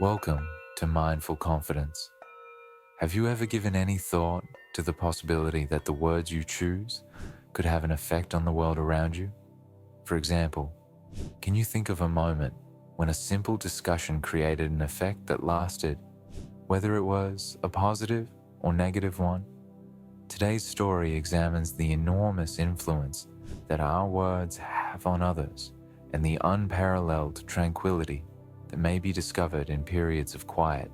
Welcome to Mindful Confidence. Have you ever given any thought to the possibility that the words you choose could have an effect on the world around you? For example, can you think of a moment when a simple discussion created an effect that lasted, whether it was a positive or negative one? Today's story examines the enormous influence that our words have on others and the unparalleled tranquility that may be discovered in periods of quiet.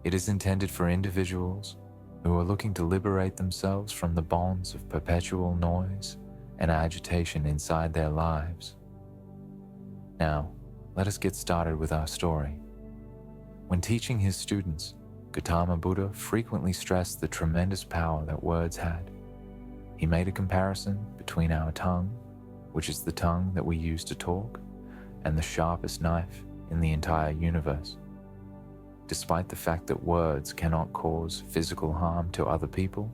It is intended for individuals who are looking to liberate themselves from the bonds of perpetual noise and agitation inside their lives. Now, let us get started with our story. When teaching his students, Gautama Buddha frequently stressed the tremendous power that words had. He made a comparison between our tongue, which is the tongue that we use to talk, and the sharpest knife in the entire universe. Despite the fact that words cannot cause physical harm to other people,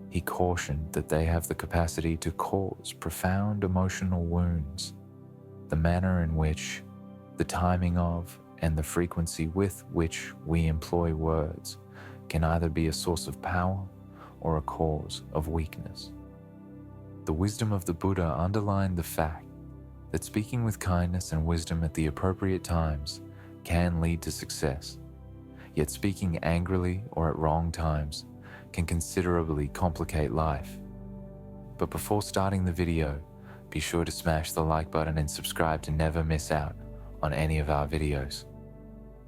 he cautioned that they have the capacity to cause profound emotional wounds. The manner in which, the timing of, and the frequency with which we employ words can either be a source of power or a cause of weakness. The wisdom of the Buddha underlined the fact that speaking with kindness and wisdom at the appropriate times can lead to success, yet speaking angrily or at wrong times can considerably complicate life. But before starting the video, be sure to smash the like button and subscribe to never miss out on any of our videos.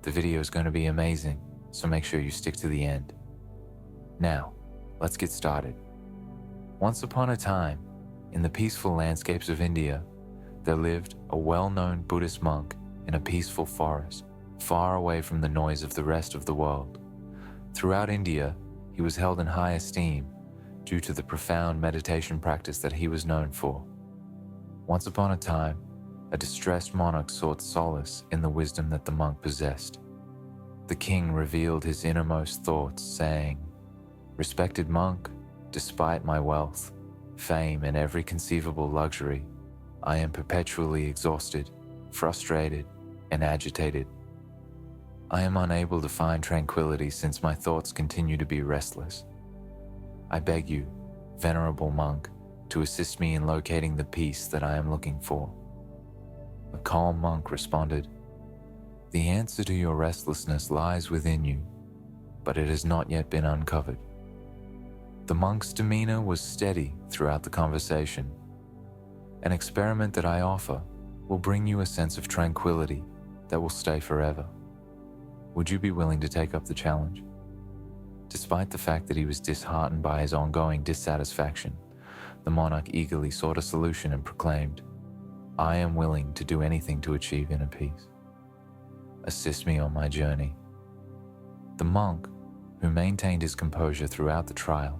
The video is going to be amazing, so make sure you stick to the end. Now, let's get started. Once upon a time, in the peaceful landscapes of India, there lived a well-known Buddhist monk in a peaceful forest, far away from the noise of the rest of the world. Throughout India, he was held in high esteem due to the profound meditation practice that he was known for. Once upon a time, a distressed monarch sought solace in the wisdom that the monk possessed. The king revealed his innermost thoughts, saying, "Respected monk, despite my wealth, fame, and every conceivable luxury, I am perpetually exhausted, frustrated, and agitated. I am unable to find tranquility since my thoughts continue to be restless. I beg you, venerable monk, to assist me in locating the peace that I am looking for." A calm monk responded, "The answer to your restlessness lies within you, but it has not yet been uncovered." The monk's demeanor was steady throughout the conversation. An experiment that I offer will bring you a sense of tranquility that will stay forever. Would you be willing to take up the challenge? Despite the fact that he was disheartened by his ongoing dissatisfaction, the monarch eagerly sought a solution and proclaimed, "I am willing to do anything to achieve inner peace. Assist me on my journey." The monk, who maintained his composure throughout the trial,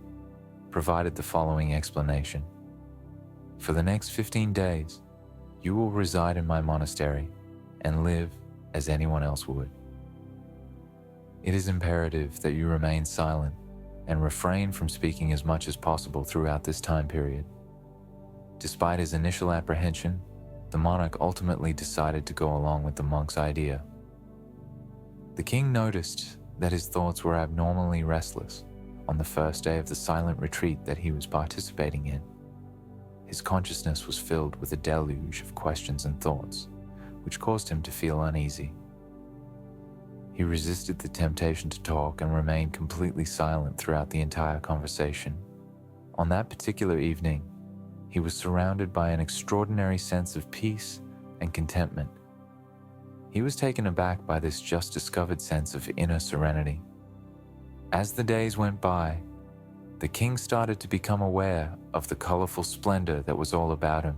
provided the following explanation. "For the next 15 days, you will reside in my monastery and live as anyone else would. It is imperative that you remain silent and refrain from speaking as much as possible throughout this time period." Despite his initial apprehension, the monarch ultimately decided to go along with the monk's idea. The king noticed that his thoughts were abnormally restless on the first day of the silent retreat that he was participating in. His consciousness was filled with a deluge of questions and thoughts, which caused him to feel uneasy. He resisted the temptation to talk and remained completely silent throughout the entire conversation. On that particular evening, he was surrounded by an extraordinary sense of peace and contentment. He was taken aback by this just discovered sense of inner serenity. As the days went by, the king started to become aware of the colorful splendor that was all about him,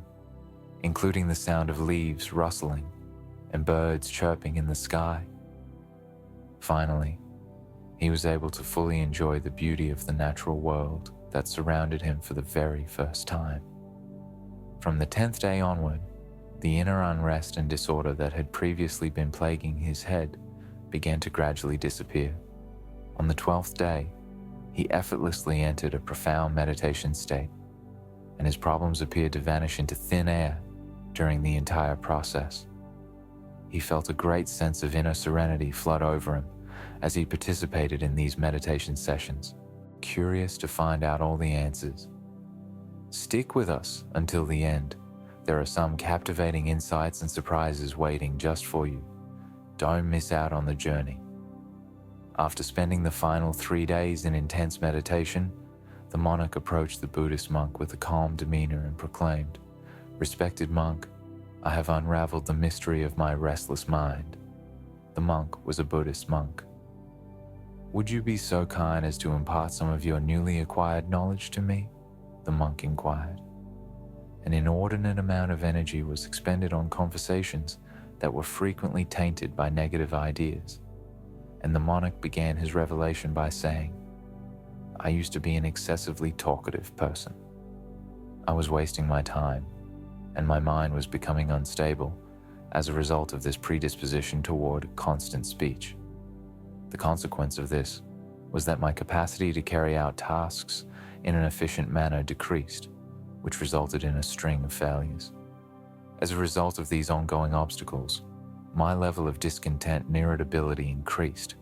including the sound of leaves rustling and birds chirping in the sky. Finally, he was able to fully enjoy the beauty of the natural world that surrounded him for the very first time. From the 10th day onward, the inner unrest and disorder that had previously been plaguing his head began to gradually disappear. On the 12th day, he effortlessly entered a profound meditation state, and his problems appeared to vanish into thin air during the entire process. He felt a great sense of inner serenity flood over him as he participated in these meditation sessions, curious to find out all the answers. Stick with us until the end. There are some captivating insights and surprises waiting just for you. Don't miss out on the journey. After spending the final 3 days in intense meditation, the monarch approached the Buddhist monk with a calm demeanor and proclaimed, "Respected monk, I have unraveled the mystery of my restless mind." The monk was a Buddhist monk. "Would you be so kind as to impart some of your newly acquired knowledge to me?" the monk inquired. An inordinate amount of energy was expended on conversations that were frequently tainted by negative ideas, and the monarch began his revelation by saying, "I used to be an excessively talkative person. I was wasting my time, and my mind was becoming unstable as a result of this predisposition toward constant speech. The consequence of this was that my capacity to carry out tasks in an efficient manner decreased, which resulted in a string of failures. As a result of these ongoing obstacles, my level of discontent and irritability increased,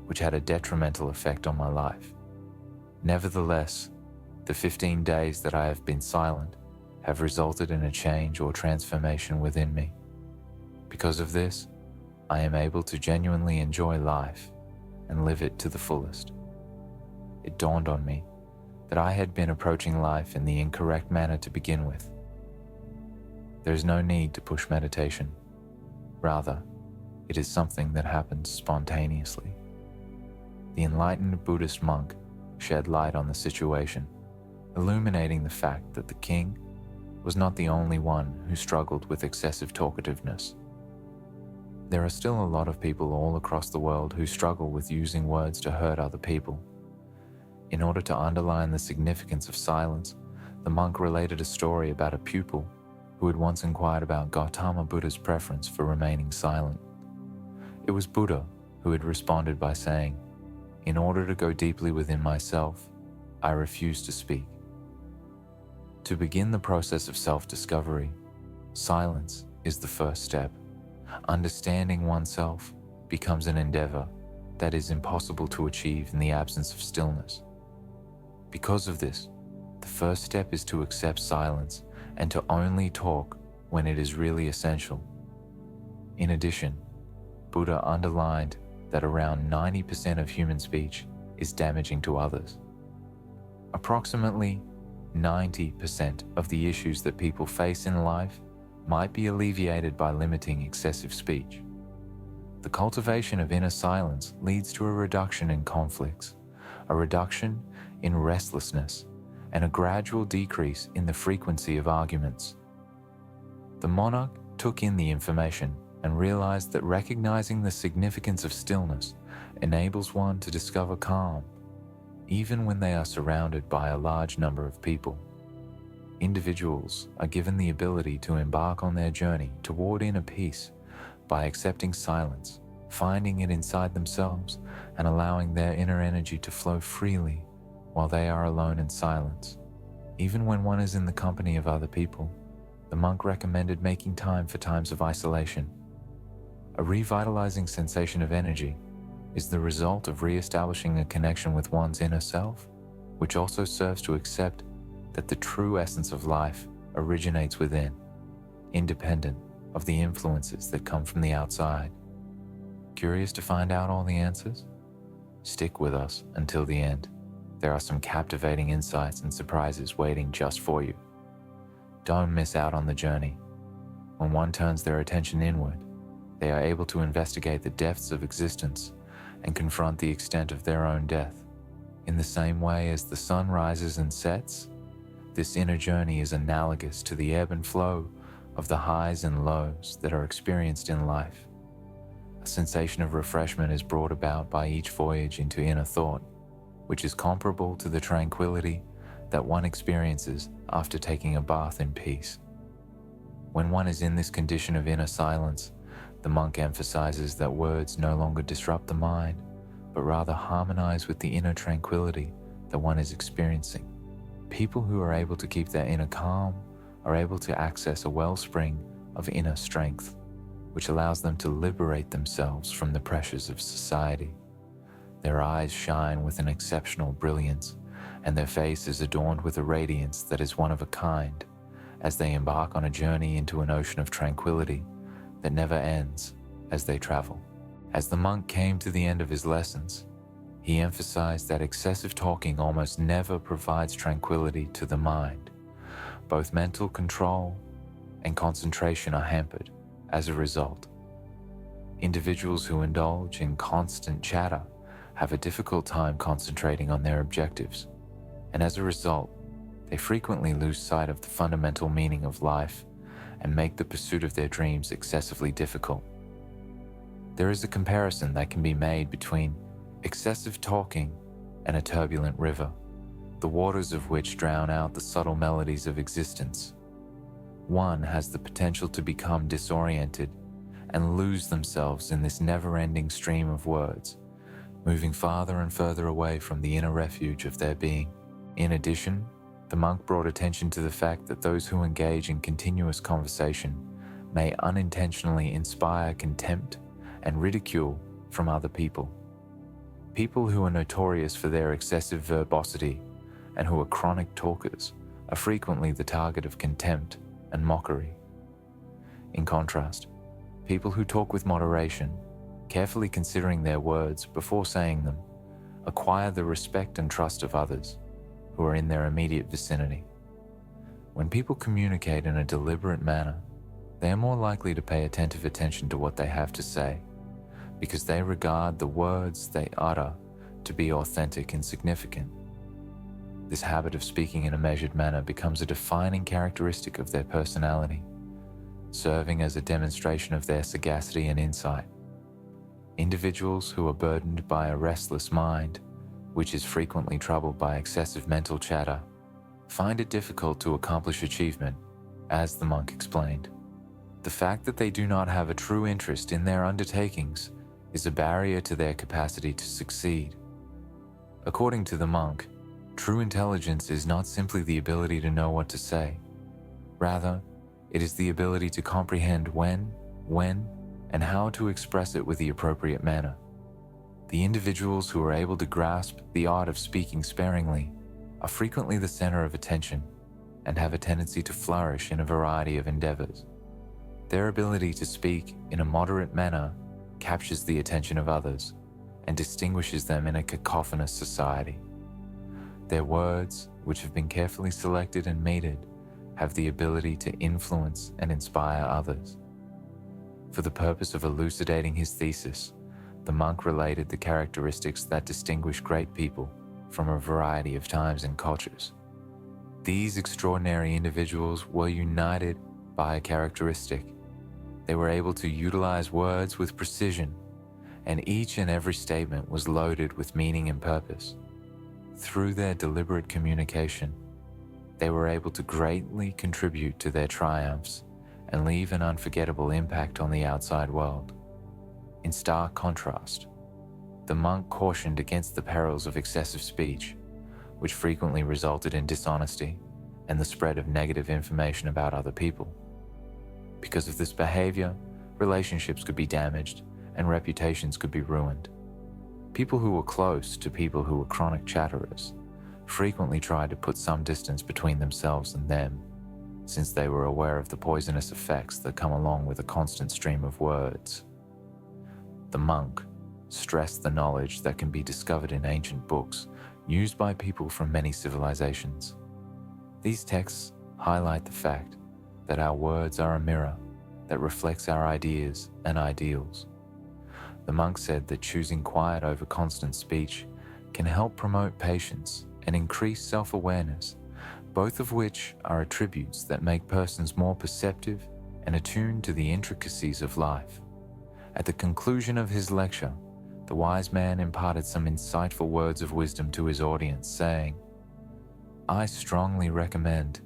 which had a detrimental effect on my life. Nevertheless, the 15 days that I have been silent have resulted in a change or transformation within me. Because of this, I am able to genuinely enjoy life and live it to the fullest. It dawned on me that I had been approaching life in the incorrect manner to begin with. There is no need to push meditation. Rather, it is something that happens spontaneously." The enlightened Buddhist monk shed light on the situation, illuminating the fact that the king was not the only one who struggled with excessive talkativeness. There are still a lot of people all across the world who struggle with using words to hurt other people. In order to underline the significance of silence, the monk related a story about a pupil who had once inquired about Gautama Buddha's preference for remaining silent. It was Buddha who had responded by saying, "In order to go deeply within myself, I refuse to speak." To begin the process of self-discovery, silence is the first step. Understanding oneself becomes an endeavor that is impossible to achieve in the absence of stillness. Because of this, the first step is to accept silence and to only talk when it is really essential. In addition, Buddha underlined that around 90% of human speech is damaging to others. Approximately 90% of the issues that people face in life might be alleviated by limiting excessive speech. The cultivation of inner silence leads to a reduction in conflicts, a reduction in restlessness, and a gradual decrease in the frequency of arguments. The monarch took in the information and realized that recognizing the significance of stillness enables one to discover calm, even when they are surrounded by a large number of people. Individuals are given the ability to embark on their journey toward inner peace by accepting silence, finding it inside themselves, and allowing their inner energy to flow freely while they are alone in silence. Even when one is in the company of other people, the monk recommended making time for times of isolation. A revitalizing sensation of energy is the result of re-establishing a connection with one's inner self, which also serves to accept that the true essence of life originates within, independent of the influences that come from the outside. Curious to find out all the answers? Stick with us until the end. There are some captivating insights and surprises waiting just for you. Don't miss out on the journey. When one turns their attention inward, they are able to investigate the depths of existence and confront the extent of their own death. In the same way as the sun rises and sets, this inner journey is analogous to the ebb and flow of the highs and lows that are experienced in life. A sensation of refreshment is brought about by each voyage into inner thought, which is comparable to the tranquility that one experiences after taking a bath in peace. When one is in this condition of inner silence, the monk emphasizes that words no longer disrupt the mind, but rather harmonize with the inner tranquility that one is experiencing. People who are able to keep their inner calm are able to access a wellspring of inner strength. which allows them to liberate themselves from the pressures of society. Their eyes shine with an exceptional brilliance, and their face is adorned with a radiance that is one of a kind, as they embark on a journey into an ocean of tranquility that never ends as they travel. As the monk came to the end of his lessons, he emphasized that excessive talking almost never provides tranquility to the mind. Both mental control and concentration are hampered as a result. Individuals who indulge in constant chatter have a difficult time concentrating on their objectives, and as a result, they frequently lose sight of the fundamental meaning of life and make the pursuit of their dreams excessively difficult. There is a comparison that can be made between excessive talking and a turbulent river, the waters of which drown out the subtle melodies of existence. One has the potential to become disoriented and lose themselves in this never-ending stream of words, moving farther and further away from the inner refuge of their being. In addition, the monk brought attention to the fact that those who engage in continuous conversation may unintentionally inspire contempt and ridicule from other people. People who are notorious for their excessive verbosity and who are chronic talkers are frequently the target of contempt and mockery. In contrast, people who talk with moderation, carefully considering their words before saying them, acquire the respect and trust of others who are in their immediate vicinity. When people communicate in a deliberate manner, they are more likely to pay attentive attention to what they have to say, because they regard the words they utter to be authentic and significant. This habit of speaking in a measured manner becomes a defining characteristic of their personality, serving as a demonstration of their sagacity and insight. Individuals who are burdened by a restless mind, which is frequently troubled by excessive mental chatter, find it difficult to accomplish achievement, as the monk explained. The fact that they do not have a true interest in their undertakings is a barrier to their capacity to succeed. According to the monk, true intelligence is not simply the ability to know what to say. Rather, it is the ability to comprehend when, and how to express it with the appropriate manner. The individuals who are able to grasp the art of speaking sparingly are frequently the center of attention and have a tendency to flourish in a variety of endeavors. Their ability to speak in a moderate manner captures the attention of others and distinguishes them in a cacophonous society. Their words, which have been carefully selected and metered, have the ability to influence and inspire others. For the purpose of elucidating his thesis, the monk related the characteristics that distinguish great people from a variety of times and cultures. These extraordinary individuals were united by a characteristic. They were able to utilize words with precision, and each and every statement was loaded with meaning and purpose. Through their deliberate communication, they were able to greatly contribute to their triumphs and leave an unforgettable impact on the outside world. In stark contrast, the monk cautioned against the perils of excessive speech, which frequently resulted in dishonesty and the spread of negative information about other people. Because of this behavior, relationships could be damaged and reputations could be ruined. People who were close to people who were chronic chatterers frequently tried to put some distance between themselves and them, since they were aware of the poisonous effects that come along with a constant stream of words. The monk stressed the knowledge that can be discovered in ancient books used by people from many civilizations. These texts highlight the fact that our words are a mirror that reflects our ideas and ideals. The monk said that choosing quiet over constant speech can help promote patience and increase self-awareness, both of which are attributes that make persons more perceptive and attuned to the intricacies of life. At the conclusion of his lecture, the wise man imparted some insightful words of wisdom to his audience, saying, "I strongly recommend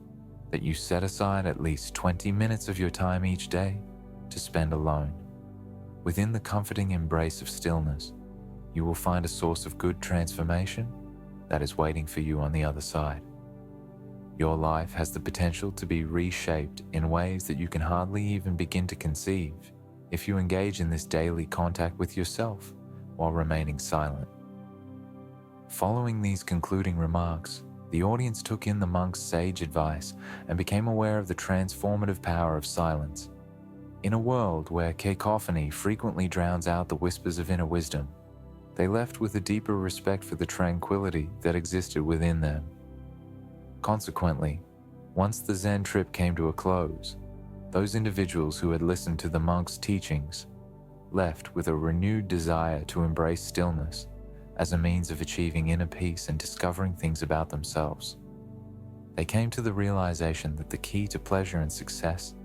that you set aside at least 20 minutes of your time each day to spend alone. Within the comforting embrace of stillness, you will find a source of good transformation that is waiting for you on the other side. Your life has the potential to be reshaped in ways that you can hardly even begin to conceive if you engage in this daily contact with yourself while remaining silent. Following these concluding remarks, the audience took in the monk's sage advice and became aware of the transformative power of silence. In a world where cacophony frequently drowns out the whispers of inner wisdom, they left with a deeper respect for the tranquility that existed within them. Consequently, once the Zen trip came to a close, those individuals who had listened to the monk's teachings left with a renewed desire to embrace stillness as a means of achieving inner peace and discovering things about themselves. They came to the realization that the key to pleasure and success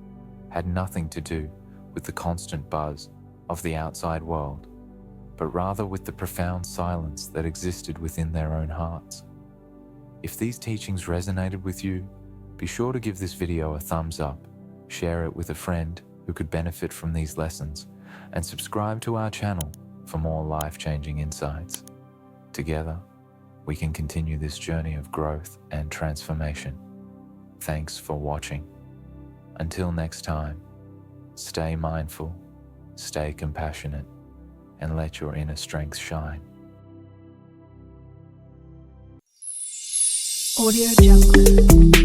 had nothing to do with the constant buzz of the outside world, but rather with the profound silence that existed within their own hearts. If these teachings resonated with you, be sure to give this video a thumbs up, share it with a friend who could benefit from these lessons, and subscribe to our channel for more life-changing insights. Together, we can continue this journey of growth and transformation. Thanks for watching. Until next time, stay mindful, stay compassionate, and let your inner strength shine. Audio Jungle.